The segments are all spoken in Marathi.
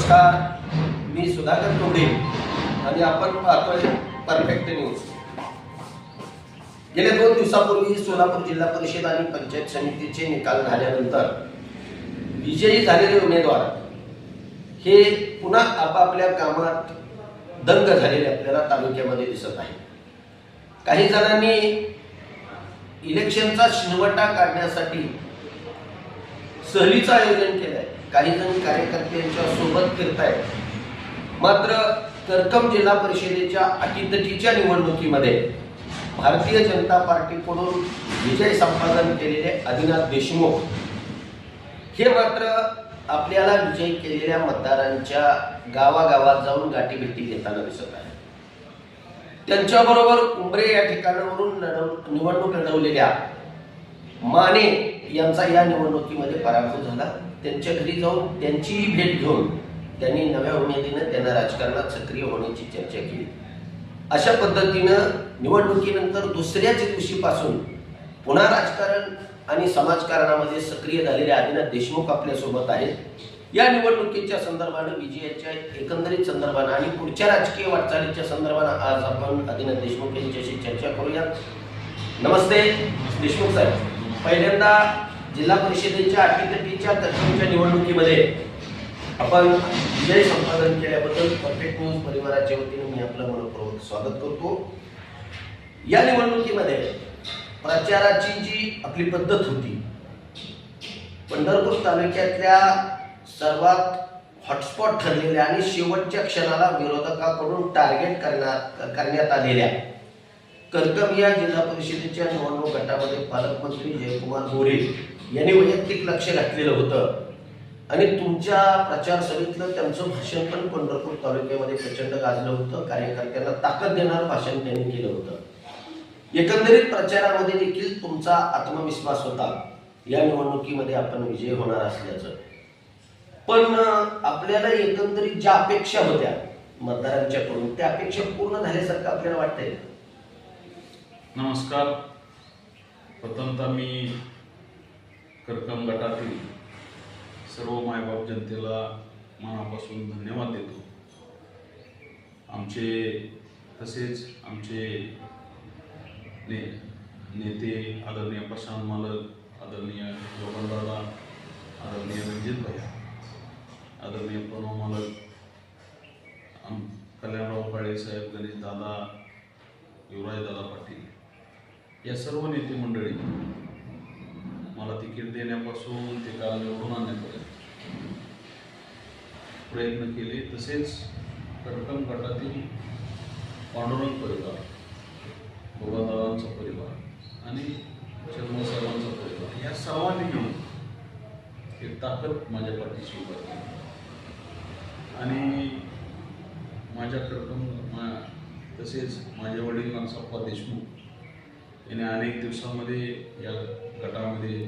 नमस्कार, मी सुधाकर टोडे आणि आपण पाहतोय परफेक्ट न्यूज। गेल्या 2 दिवसापूर्वी सोलापूर जिल्हा परिषद आणि पंचायत समितीचे निकाल झाल्यानंतर विजयी झालेले उमेदवार हे पुन्हा आपापल्या कामात दंग झालेले आपल्याला तालुक्यामध्ये दिसत आहे। काही जणांनी इलेक्शनचा शिनवटा काढण्यासाठी सहलीचं आयोजन केलंय, काही जण कार्यकर्त्यांच्या सोबत फिरतायत। मात्र करकम जिल्हा परिषदेच्या अटीतटीच्या निवडणुकीमध्ये भारतीय जनता पार्टीकडून विजय संपादन केलेले आदिनाथ देशमुख हे मात्र आपल्याला विजय केलेल्या मतदारांच्या गावागावात जाऊन गाठीभेटी घेताना दिसत आहे। त्यांच्याबरोबर उंबरे या ठिकाणावरून निवडणूक लढवलेल्या माने यांचा या निवडणुकीमध्ये पराभव झाला। त्यांच्या घरी जाऊन त्यांचीही भेट घेऊन त्यांनी नव्या उमेदीने त्यांना राजकारणात सक्रिय होण्याची चर्चा केली। अशा पद्धतीनं निवडणुकीनंतर दुसऱ्याच दिवशीपासून पुन्हा राजकारण आणि समाजकारणामध्ये सक्रिय झालेले आदिनाथ देशमुख आपल्यासोबत आहेत। या निवडणुकीच्या संदर्भाने विजयाच्या एकंदरीत संदर्भाने आणि पुढच्या राजकीय वाटचालीच्या संदर्भाने आज आपण आदिनाथ देशमुख यांच्याशी चर्चा करूया। नमस्ते देशमुख साहेब, पहिल्यांदा जिल्हा परिषदेच्या अटीतटीच्या करकमच्या निवडणुकीमध्ये आपण विजय संपादन केल्याबद्दल परफेक्ट न्यूज परिवाराच्या वतीने मी आपलं मनपूर्वक स्वागत करतो। या निवडणुकीमध्ये प्रचाराची जी आपली पद्धत होती, पंढरपूर तालुक्यातल्या सर्वात हॉटस्पॉट ठरलेल्या आणि शेवटच्या क्षणाला विरोधकांकडून टार्गेट करण्यात आलेल्या करकम या जिल्हा परिषदेच्या निवडणूक गटामध्ये पालकमंत्री जयकुमार गोरे यांनी वैयक्तिक लक्ष घातलेलं होतं आणि तुमच्या प्रचार सभेतलं त्यांचं भाषण पण पंढरपूर तालुक्यामध्ये प्रचंड गाजलं होतं। कार्यकर्त्यांना ताकद देणारं भाषण त्यांनी केलं होतं। एकंदरीत प्रचारामध्ये देखील तुमचा आत्मविश्वास होता या निवडणुकीमध्ये आपण विजय होणार असल्याचं। पण आपल्याला एकंदरीत ज्या अपेक्षा होत्या मतदारांच्याकडून त्या अपेक्षा पूर्ण झाल्यासारखं आपल्याला वाटतंय? नमस्कार, प्रथमतः मी करकम गटातील सर्व मायबाप जनतेला मनापासून धन्यवाद देतो। तसेच आमचे नेते आदरणीय प्रशांत मालक, आदरणीय जोगनदादा, आदरणीय रणजित भाई, आदरणीय प्रणव मालक, कल्याणराव काळे साहेब, गणेश दादा, युवराज दादा पाटील या सर्व नेते मंडळी मला तिकीट देण्यापासून ते काल निवडून आणण्यापर्यंत प्रयत्न केले। तसेच करकम गटातील पांडुरंग परिवार, गोगादादांचा परिवार आणि शर्मा साहेबांचा परिवार या सर्वांनी मिळून एक ताकद माझ्या पाठीशी उभी केली आणि माझ्या करकम तसेच माझे वडील नामसाप्पा देशमुख यांनी अनेक दिवसामध्ये या गटामध्ये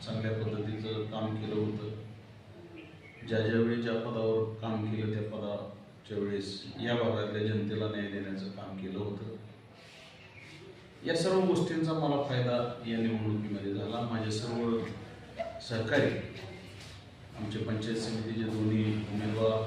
चांगल्या पद्धतीचं काम केलं होतं। ज्यावेळी ज्या पदावर काम केलं त्या पदाच्या वेळेस या भागातल्या जनतेला न्याय देण्याचं काम केलं होतं। या सर्व गोष्टींचा मला फायदा या निवडणुकीमध्ये झाला। माझे सर्व सहकारी, आमचे पंचायत समितीचे दोन्ही उमेदवार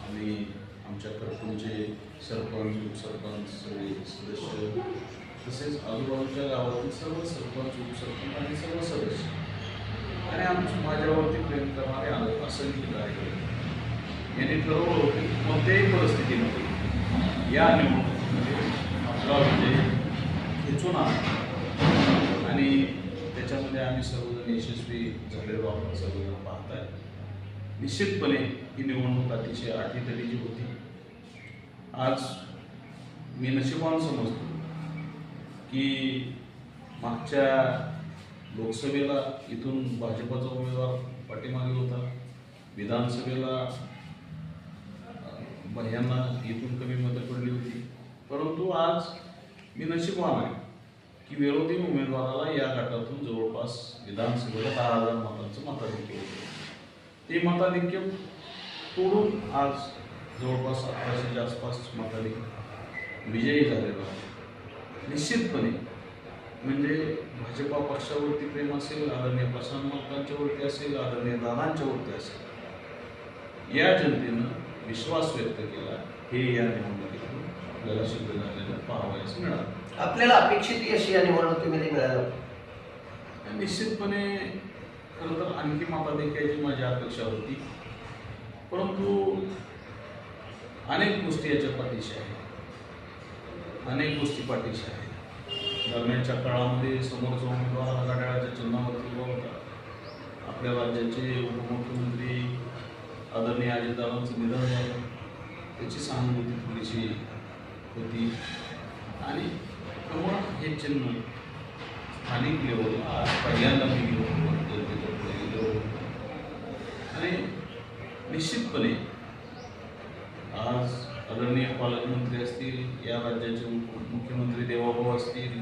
आणि आमच्या करकमचे सरपंच, उपसरपंच, सगळे सदस्य, तसेच आजूबाजूच्या गावातील सर्व सरपंच, उपसरपंच आणि सर्व सदस्य आणि माझ्यावरती प्रेम करणारे असंख्य कार्यकर्ते यांनी ठरवलं होतं की कोणत्याही परिस्थितीमध्ये या निवडणुकीमध्ये आपला विजय खेचून आणा आणि त्याच्यामध्ये आम्ही सर्वजण यशस्वी झालेलो आपण सर्वजण पाहताय। निश्चितपणे ही निवडणूक अतिशय अटीतटीची होती। आज मी नशिबान समजतो की मागच्या लोकसभेला इथून भाजपचा उमेदवार पाठीमागे होता, विधानसभेला भैयांना इथून कमी मतं पडली होती, परंतु आज मी नशीबवान आहे की विरोधी उमेदवाराला या गटातून जवळपास विधानसभेला 10,000 मतांचं मताधिक्य होतं। ते मताधिक्य तोडून आज जवळपास 1700च्या आसपास मताधिक्य विजयी झालेला आहे। निश्चितपणे म्हणजे भाजपा पक्षावरती प्रेम असेल, आदरणीय प्रशांत मालकांच्यावरती असेल, आदरणीय दादांच्यावरती असेल, या जनतेनं विश्वास व्यक्त केला, हे या निवडणुकीतून आपल्याला सिद्ध झालेलं पाहावयास मिळालं. आपल्याला अपेक्षित यश या निवडणुकीमध्ये मिळालं. निश्चितपणे खरं तर आणखी मताधिक्याची माझी अपेक्षा होती, परंतु अनेक गोष्टी याच्या पाठीशी आहेत, अनेक गोष्टी पाठीशी आहेत. दरम्यानच्या काळामध्ये समोरचा उमेदवार हा घड्याळाच्या चिन्हावरती उभा होता. आपल्या राज्याचे उपमुख्यमंत्री आदरणीय अजितदादांचं निधन झालं, त्याची सहानुभूती थोडीशी होती. आणि त्यामुळं हे चिन्ह स्थानिक लेवलला आज पहिल्यांदा मी घेऊन आणि निश्चितपणे आज आदरणीय पालकमंत्री असतील, या राज्याचे मुख्यमंत्री देवाभाऊ असतील,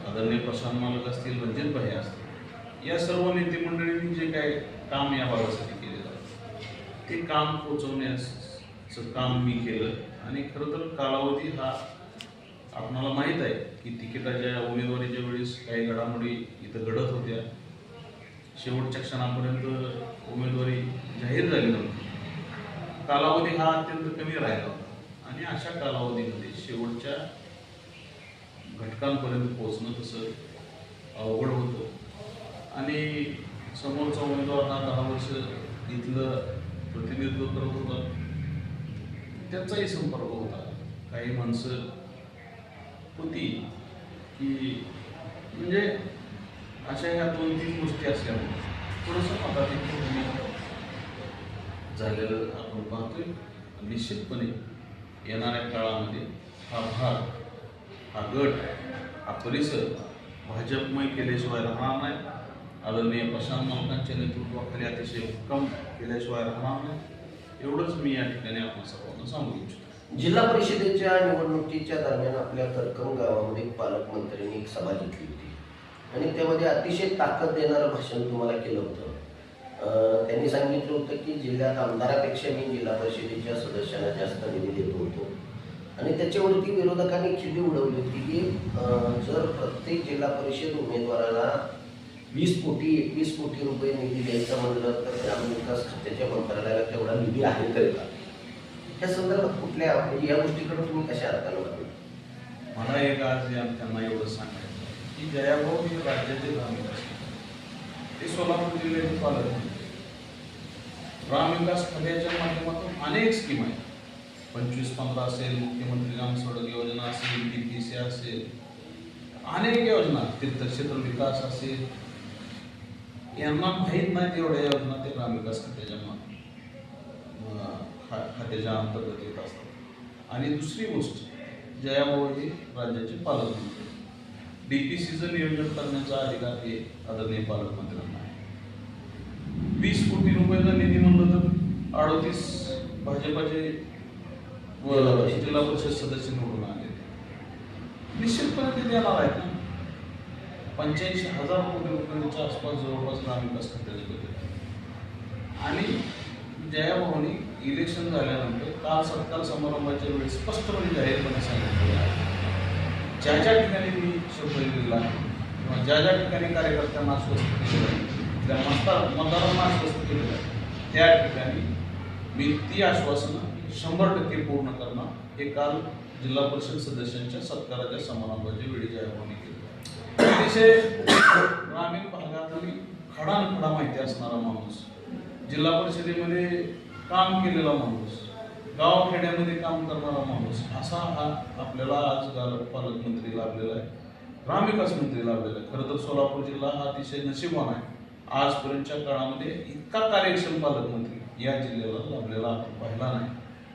आदरणीय प्रशांत मालक असतील, रणजित भाई असतील, या सर्व नेते मंडळींनी जे काय काम या भागासाठी केलेलं आहे ते काम पोचवण्याचं काम मी केलं. आणि खरं तर कालावधी हा आपणाला माहीत आहे की तिकिटाच्या उमेदवारीच्या वेळेस काही घडामोडी इथं घडत होत्या. शेवटच्या क्षणापर्यंत उमेदवारी जाहीर झाली नव्हती. कालावधी हा अत्यंत कमी राहिला होता आणि अशा कालावधीमध्ये शेवटच्या घटकांपर्यंत पोहोचणं तसं अवघड होतं. आणि समोरचा उमेदवार हा 10 वर्ष इथलं प्रतिनिधित्व करत होता, त्याचाही संपर्क होता. काही माणसं होती की म्हणजे अशा ह्या 2-3 गोष्टी असल्यामुळे थोडंसं मताधिक्य कमी झालेलं आपण पाहतोय. निश्चितपणे येणाऱ्या काळामध्ये हा भाग, हा गट, हा परिसर भाजपमय केल्याशिवाय राहणार नाही. आदरणीय प्रशांत मालकांच्या नेतृत्वाखाली अतिशय भक्कम केल्याशिवाय राहणार नाही. एवढंच मी या ठिकाणी आपण सर्वांना सांगू इच्छितो. जिल्हा परिषदेच्या निवडणुकीच्या दरम्यान आपल्या करकम गावामध्ये पालकमंत्र्यांनी एक सभा घेतली होती आणि त्यामध्ये अतिशय ताकद देणारं भाषण तुम्हाला केलं होतं. त्यांनी सांगितलं होतं की जिल्ह्यात आमदारापेक्षा मी जिल्हा परिषदेच्या सदस्यांना जास्त निधी देत होतो. आणि त्याच्यावरती विरोधकांनी खिल्ली उडवली होती की जर प्रत्येक जिल्हा परिषद उमेदवाराला 20 कोटी 21 कोटी रुपये निधी द्यायचा म्हणलं तर ग्रामविकास खात्याच्या मंत्रालयाला तेवढा निधी आहे तरी का? या संदर्भात कुठल्या म्हणजे या गोष्टीकडे तुम्ही कशा अर्थानं बघता? मला एक आज त्यांना एवढं सांगायचं की जयाभाऊ हे राज्याचे ग्रामविकास, ते सोलापूर जिल्ह्याचे पालक, ग्रामविकास खात्याच्या माध्यमातून अनेक स्कीम आहेत. 25-15 असेल, मुख्यमंत्री ग्राम सडक योजना असेल, DPC असेल, अनेक योजना, तीर्थक्षेत्र विकास असेल, यांना माहीत नाही तेवढ्या योजना ते ग्रामविकास खात्याच्या अंतर्गत येत असतात. आणि दुसरी गोष्ट, जयाभाऊ हे राज्याचे पालकमंत्री, DPCचं नियोजन करण्याचा अधिकार हे आदरणीय पालकमंत्र्यांना आहे. 20 कोटी रुपयाचा निधी म्हणलं तर 38 भाजपाचे जिल्हा परिषद सदस्य निवडून आले, निश्चितपणे ते देणार आहेत ना. 85,000 कोटी रुपयांच्या आसपास जवळपास ग्रामविकास खात्याचे बजेट आहे. आणि जयाभाऊनी इलेक्शन झाल्यानंतर काल सत्कार समारंभाच्या वेळेस स्पष्टपणे जाहीरपणे सांगितलेलं आहे, ज्या ज्या ठिकाणी मी शब्द दिलेला आहे किंवा ज्या ज्या ठिकाणी कार्यकर्त्यांना आश्वस्त केलेलं आहे, त्या मतदारांना आश्वस्त केलेलं आहे, त्या ठिकाणी मी ती आश्वासनं 100% पूर्ण करणं हे काल जिल्हा परिषद सदस्यांच्या सत्काराच्या समारंभाच्या वेळी जयाभाऊनी केलं. अतिशय ग्रामीण भागातली खडानखडा माहिती असणारा माणूस, जिल्हा परिषदेमध्ये काम केलेला माणूस, गावखेड्यामध्ये काम करणारा माणूस, असा हा आपल्याला आज पालकमंत्री लाभलेला आहे, ग्रामविकास मंत्री लाभलेला आहे. खरं तर सोलापूर जिल्हा हा अतिशय नशीबवान आहे. आजपर्यंतच्या काळामध्ये इतका कार्यक्षम पालकमंत्री या जिल्ह्याला लाभलेला आपण पाहिला नाही.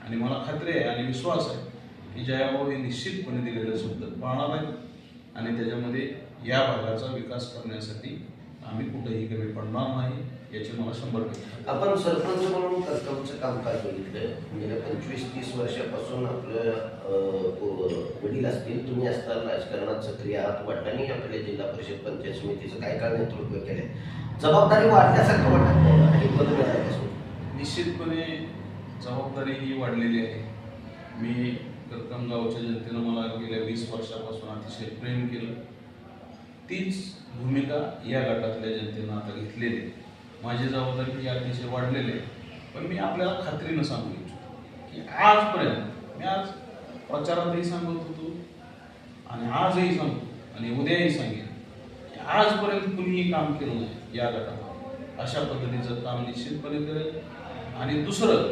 आणि मला खात्री आहे आणि विश्वास आहे की जयाभाऊ हे निश्चितपणे दिलेले शब्द पाळणार आहेत आणि त्याच्यामध्ये या भागाचा विकास करण्यासाठी आम्ही कुठेही कमी पडणार नाही याची मला 100%. आपण सरपंच म्हणून करकमचं कामकाज बघितलं. गेल्या 25-30 वर्षापासून आपलं वडील असतील, तुम्ही असताना राजकारणात सक्रिय आहात, वडिलांनी आपल्या जिल्हा परिषद पंचायत समितीचं काय काळ नेतृत्व केलंय, जबाबदारी वाढल्यासारखं वाटत आणि बदल झाल्यापासून निश्चितपणे जबाबदारी ही वाढलेली आहे. मी करकम गावच्या जनतेनं मला गेल्या 20 वर्षापासून अतिशय प्रेम केलं. तीच भूमिका या गटातल्या जनतेनं आता घेतलेली आहे. माझी जबाबदारी ही अतिशय वाढलेली आहे. पण मी आपल्याला खात्रीनं सांगू इच्छितो की आजपर्यंत मी आज प्रचारातही सांगत होतो आणि आजही सांगतो आणि उद्याही सांगेन की आजपर्यंत कुणीही काम केलं नाही या गटात. अशा पद्धतीचं काम निश्चितपणे करेल. आणि दुसरं,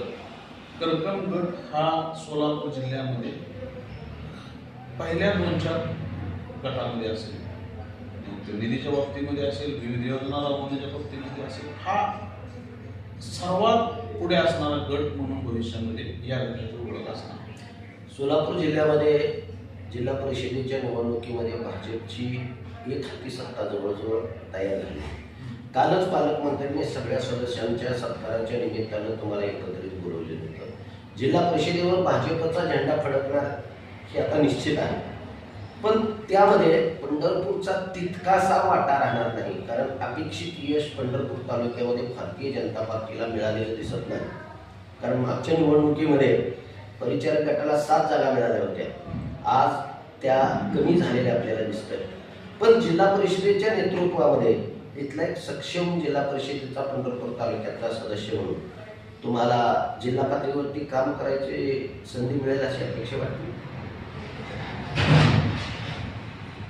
करकम गट हा सोलापूर जिल्ह्यामध्ये पहिल्या 2-4 गटामध्ये असेल. निधीच्या बाबतीमध्ये असेल, विविध योजना राबवण्याच्या बाबतीमध्ये असेल, हा सर्वात पुढे असणारा गट म्हणून भविष्यामध्ये या गटाची ओळख असणार. सोलापूर जिल्ह्यामध्ये जिल्हा परिषदेच्या निवडणुकीमध्ये भाजपची एक हाती सत्ता जवळजवळ तयार झाली. कालच पालकमंत्र्यांनी सगळ्या सदस्यांच्या सत्काराच्या निमित्तानं तुम्हाला एकत्रित बोलवलेलं होतं. जिल्हा परिषदेवर भाजपचा झेंडा फडकणार हे आता निश्चित आहे. पण त्यामध्ये पंढरपूरचा तितकासा वाटा राहणार नाही, कारण अपेक्षित यश पंढरपूर तालुक्यामध्ये भारतीय जनता पार्टीला मिळालेलं दिसत नाही. कारण मागच्या निवडणुकीमध्ये परिचारक गटाला 7 जागा मिळाल्या होत्या, आज त्या कमी झालेल्या आपल्याला दिसतात. पण जिल्हा परिषदेच्या नेतृत्वामध्ये इथला एक सक्षम जिल्हा परिषदेचा पंढरपूर तालुक्याचा सदस्य म्हणून तुम्हाला जिल्हा पातळीवरती काम करायची संधी मिळेल अशी अपेक्षा वाटते.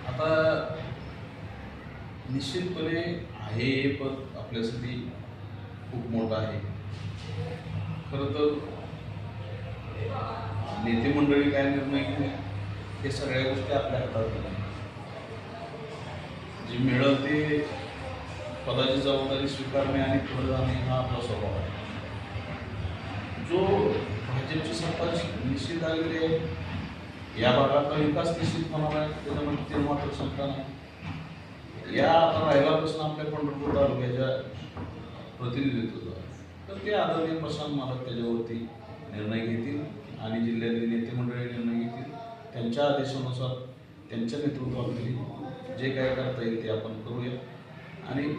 आता निश्चितपणे आहे हे पद आपल्यासाठी खूप मोठं आहे. खरं तर नेते मंडळी काय निर्णय घेणे हे सगळ्या गोष्टी आपल्या हातात नाही. जे मिळेल ते पदाची जबाबदारी स्वीकारणे आणि पुढे जाणे हा आपला स्वभाव आहे. जो भाजपची सत्ता निश्चित आलेली आहे, या भागाचा विकास निश्चित होणार आहे, त्याच्यामध्ये ते मात्र शंका नाही. या आता राहिल्यापासून आपल्या पंढरपूर तालुक्याच्या प्रतिनिधित्व तर ते आदरणीय प्रशांत मालक त्याच्यावरती निर्णय घेतील आणि जिल्ह्यातील नेते मंडळी निर्णय घेतील. त्यांच्या आदेशानुसार त्यांच्या नेतृत्वाखाली जे काय करता येईल ते आपण करूया. आणि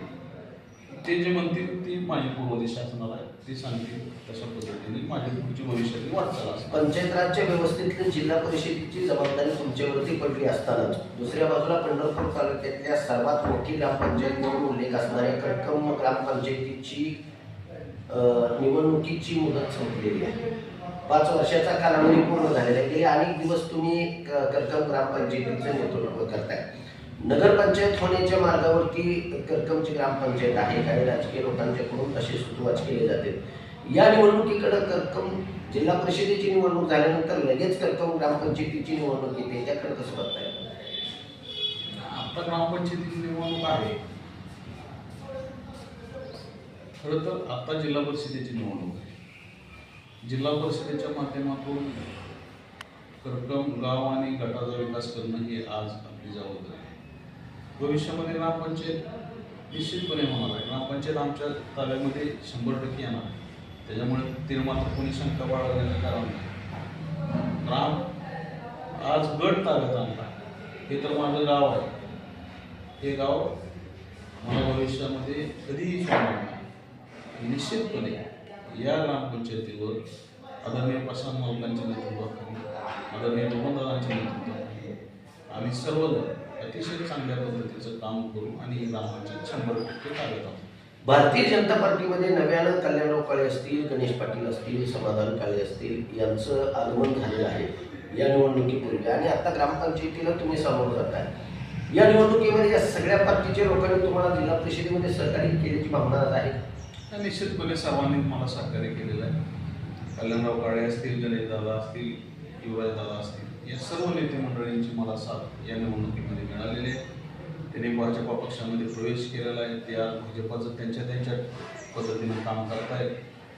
ते जे म्हणतील ती माझी पूर्व दिशा असणार आहे, ते सांगतील तशा पद्धतीने माझी पुढची भविष्यातील वाटचाल असते. पंचायत राज्य व्यवस्थेतली जिल्हा परिषदेची जबाबदारी तुमच्यावरती पडली असतानाच दुसऱ्या बाजूला पंढरपूर तालुक्यातल्या सर्वात मोठी ग्रामपंचायत म्हणून उल्लेख असणाऱ्या करकम ग्रामपंचायतीची निवडणुकीची मुदत संपलेली आहे. 5 वर्षाचा कालावधी पूर्ण झालेला आहे. गेले अनेक दिवस तुम्ही करकम ग्रामपंचायतीचं नेतृत्व करताय. नगरपंचायत होण्याच्या मार्गावरती करकमची ग्रामपंचायत आहे. काही राजकीय लोकांच्याकडून तसे सुतवाच केले जाते. या निवडणुकीकडे करकम जिल्हा परिषदेची निवडणूक झाल्यानंतर लगेच करकम ग्रामपंचायतीची निवडणूक येते, त्याकडे कसं बघताय? आता ग्रामपंचायतीची निवडणूक आहे. खरं तर आता जिल्हा परिषदेची निवडणूक आहे. जिल्हा परिषदेच्या माध्यमातून करकम गाव आणि गटाचा विकास करणं ही आज आपली जबाबदारी आहे. भविष्यामध्ये ग्रामपंचायत निश्चितपणे होणार आहे. ग्रामपंचायत आमच्या ताब्यामध्ये 100% येणार आहे. त्याच्यामुळे ते मात्र कोणी शंका बाळगण्याचं कारण नाही. आज गट ताब्यात आणला, हे तर माझं गाव आहे. हे गाव मला भविष्यामध्ये कधीही सोडणार नाही. निश्चितपणे या ग्रामपंचायतीवर आदरणीय प्रशांत मालकांच्या नेतृत्वाखाली, आदरणीय बबनदादांच्या नेतृत्वाखाली आम्ही सर्वजण अतिशय चांगल्या पद्धतीचं काम करू आणि ग्रामपंचायत 100% ताब्यात आणू. भारतीय जनता पार्टीमध्ये नव्यानं कल्याणराव काळे असतील, गणेश पाटील असतील, समाधान काळे असतील यांचं आगमन झालेलं आहे या निवडणुकीपूर्वी, आणि आता ग्रामपंचायतीला तुम्ही समोर जाताय. या निवडणुकीमध्ये या सगळ्या पार्टीच्या लोकांनी तुम्हाला जिल्हा परिषदेमध्ये सहकार्य केल्याची भावना आहे? निश्चितपणे सर्वांनी मला सहकार्य केलेलं आहे. कल्याणराव काळे असतील, गणेश दादा असतील, युवराज दादा असतील, या सर्व नेते मंडळींची मला साथ या निवडणुकीमध्ये मिळालेली आहे. त्यांनी भाजपा पक्षामध्ये प्रवेश केलेला आहे. ते आज भाजपाचं त्यांच्या पद्धतीनं काम करतायत.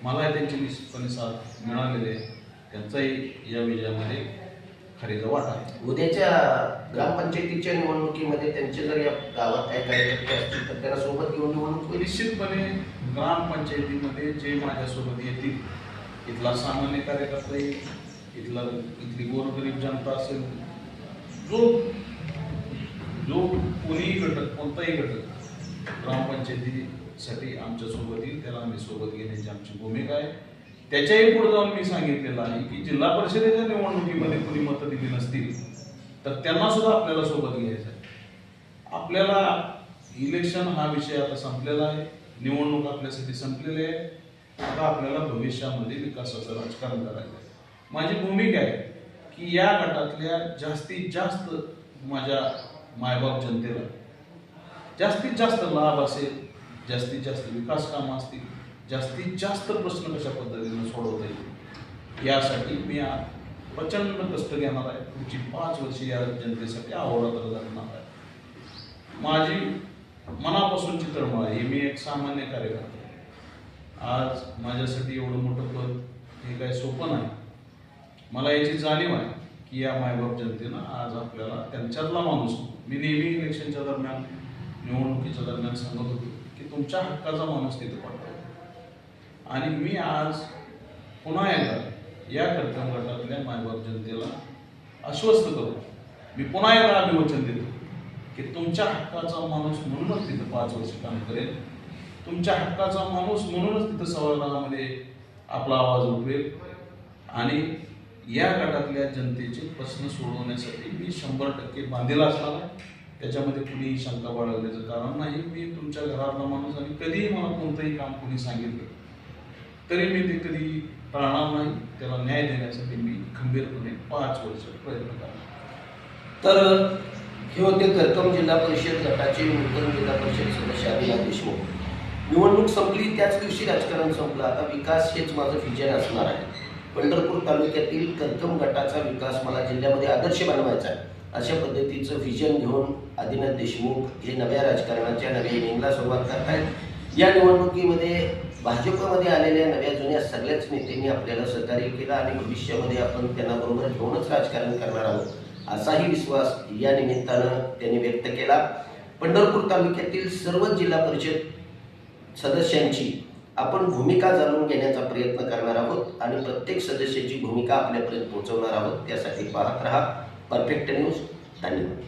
मला त्यांची निश्चितपणे साथ मिळालेली आहे. त्यांचाही या विजयामध्ये खरेचा वाटा आहे. उद्याच्या ग्रामपंचायतीच्या निवडणुकीमध्ये त्यांचे जर या गावात काही कार्यकर्ते असतील तर त्यांना सोबत घेऊन निवडणूक होईल. निश्चितपणे ग्रामपंचायतीमध्ये जे माझ्यासोबत येतील, इथला सामान्य कार्यकर्ता येईल, इथली गोरगरीब जनता असेल, जो कोणीही घटक, कोणताही घटक ग्रामपंचायतीसाठी आमच्यासोबत येईल, त्याला आम्ही सोबत घेण्याची आमची भूमिका आहे. त्याच्याही पुढे जाऊन मी सांगितलेलं आहे की जिल्हा परिषदेच्या निवडणुकीमध्ये कोणी मतं दिली नसतील तर त्यांना सुद्धा आपल्याला सोबत घ्यायचं आहे. आपल्याला इलेक्शन हा विषय आता संपलेला आहे. निवडणूक आपल्यासाठी संपलेली आहे. आता आपल्याला भविष्यामध्ये विकासाचं राजकारण करायचं आहे. माझी भूमिका आहे की या गटातल्या जास्तीत जास्त माझ्या मायबाप जनतेला जास्तीत जास्त लाभ असेल, जास्तीत जास्त विकास कामं असतील, जास्तीत जास्त प्रश्न कशा पद्धतीने सोडवता येईल यासाठी मी प्रचंड कष्ट घेणार आहे. पुढची 5 वर्षे या जनतेसाठी अहोरात्र जगणार आहे. माझी मनापासूनची तळमळ आहे. मी एक सामान्य कार्यकर्ता आहे. आज माझ्यासाठी एवढं मोठं पद हे काही सोपं नाही. मला याची जाणीव आहे की या मायबाप जनतेनं आज आपल्याला त्यांच्यातला माणूस, मी नेहमी इलेक्शनच्या दरम्यान, निवडणुकीच्या दरम्यान सांगत होतो की तुमच्या हक्काचा माणूस तिथे पाठवा. आणि मी आज पुन्हा एकदा या कर्तव्य गटातल्या मायबाप जनतेला आश्वस्त करू, मी पुन्हा एकदा अभिवचन देतो की तुमच्या हक्काचा माणूस म्हणूनच तिथं 5 वर्ष काम करेल. तुमच्या हक्काचा माणूस म्हणूनच तिथं सभागृहामध्ये आपला आवाज उठवेल. आणि या गटातल्या जनतेचे प्रश्न सोडवण्यासाठी मी 100% बांधील असणार आहे. त्याच्यामध्ये कुणीही शंका बाळगण्याचं कारण नाही. मी तुमच्या घरातला माणूस, आणि कधीही मला कोणतंही काम कोणी सांगितलं तरी मी ते कधी टाळणार नाही. त्याला न्याय देण्यासाठी मी खंबीरपणे 5 वर्ष प्रयत्न करणार. तर हे होते कर्कम जिल्हा परिषद गटाचे नूतन जिल्हा परिषद सदस्य आदिनाथ देशमुख. निवडणूक संपली त्याच दिवशी राजकारण संपलं. आता विकास हेच माझं व्हिजन असणार आहे. पंढरपूर तालुक्यातील कर्कम गटाचा विकास मला जिल्ह्यामध्ये आदर्श बनवायचा आहे. अशा पद्धतीचं व्हिजन घेऊन आदिनाथ देशमुख हे नव्या राजकारणाच्या नव्या इनिंगला सुरुवात करत आहेत. या निवडणुकीमध्ये भाजपमध्ये आलेल्या नव्या जुन्या सगळ्याच नेत्यांनी आपल्याला सहकार्य केलं आणि भविष्यामध्ये आपण त्यांना बरोबर घेऊनच राजकारण करणार आहोत असाही विश्वास या निमित्तानं त्यांनी व्यक्त केला. पंढरपूर तालुक्यातील सर्व जिल्हा परिषद सदस्यांची आपण भूमिका जाणून घेण्याचा प्रयत्न करणार आहोत आणि प्रत्येक सदस्याची भूमिका आपल्यापर्यंत पोहोचवणार आहोत. त्यासाठी पाहत रहा परफेक्ट न्यूज. धन्यवाद.